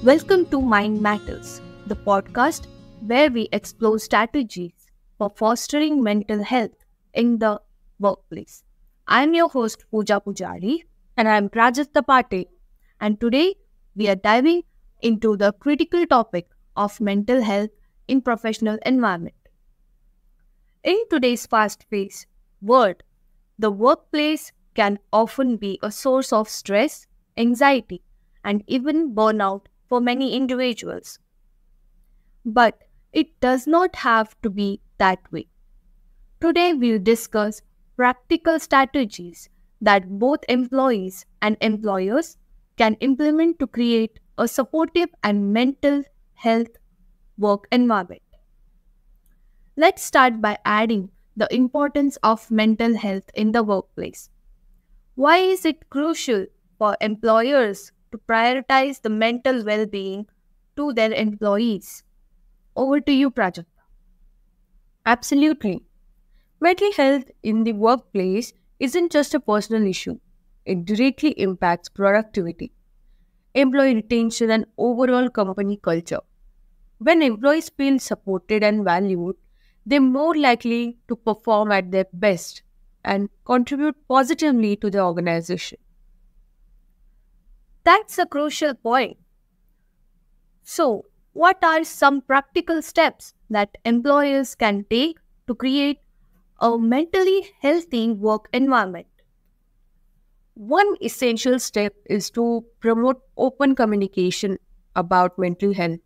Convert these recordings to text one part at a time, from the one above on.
Welcome to Mind Matters, the podcast where we explore strategies for fostering mental health in the workplace. I'm your host Pooja Pujari And I'm Prajatta Pate. and today we are diving into the critical topic of mental health in professional environment. In today's fast-paced world, the workplace can often be a source of stress, anxiety, and even burnout for many individuals. But it does not have to be that way. Today, we'll discuss practical strategies that both employees and employers can implement to create a supportive and mental health work environment. Let's start by adding the importance of mental health in the workplace. Why is it crucial for employers to prioritize the mental well being to their employees? Over to you, Prajakta. Absolutely. Mental health in the workplace isn't just a personal issue, it directly impacts productivity, employee retention, and overall company culture. When employees feel supported and valued, they're more likely to perform at their best and contribute positively to the organization. That's a crucial point. So, what are some practical steps that employers can take to create a mentally healthy work environment? One essential step is to promote open communication about mental health.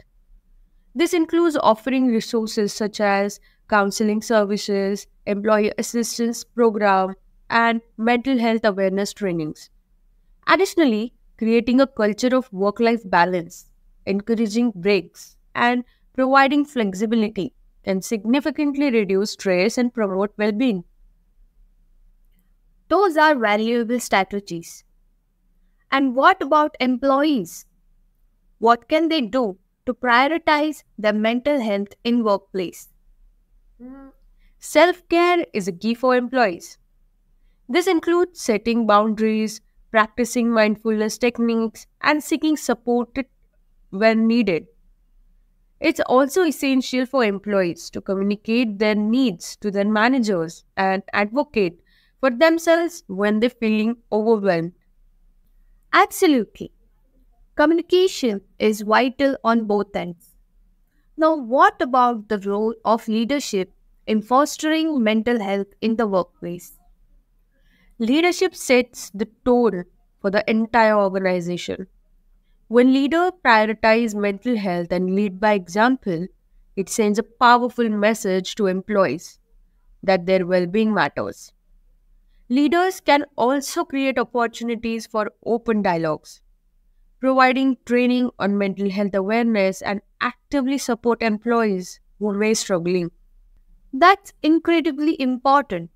This includes offering resources such as counseling services, employee assistance program, and mental health awareness trainings. Additionally, creating a culture of work-life balance, encouraging breaks, and providing flexibility can significantly reduce stress and promote well-being. Those are valuable strategies. And what about employees? What can they do to prioritize their mental health in workplace? Self-care is a key for employees. This includes setting boundaries, practicing mindfulness techniques, and seeking support when needed. It's also essential for employees to communicate their needs to their managers and advocate for themselves when they're feeling overwhelmed. Absolutely. Communication is vital on both ends. Now, what about the role of leadership in fostering mental health in the workplace? Leadership sets the tone for the entire organization. When leaders prioritize mental health and lead by example, it sends a powerful message to employees that their well being matters. Leaders can also create opportunities for open dialogues, providing training on mental health awareness and actively support employees who may be struggling. That's incredibly important.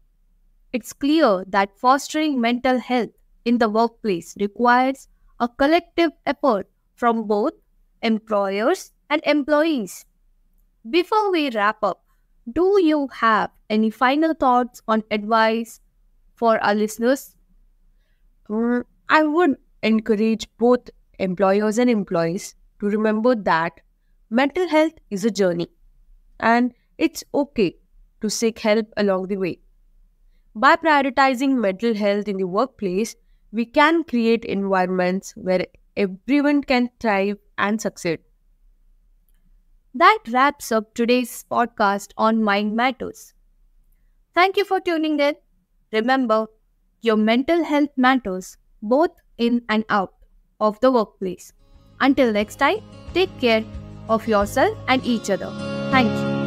It's clear that fostering mental health in the workplace requires a collective effort from both employers and employees. Before we wrap up, do you have any final thoughts on advice for our listeners? I would encourage both employers and employees to remember that mental health is a journey and it's okay to seek help along the way. By prioritizing mental health in the workplace, we can create environments where everyone can thrive and succeed. That wraps up today's podcast on Mind Matters. Thank you for tuning in. Remember, your mental health matters both in and out of the workplace. Until next time, take care of yourself and each other. Thank you.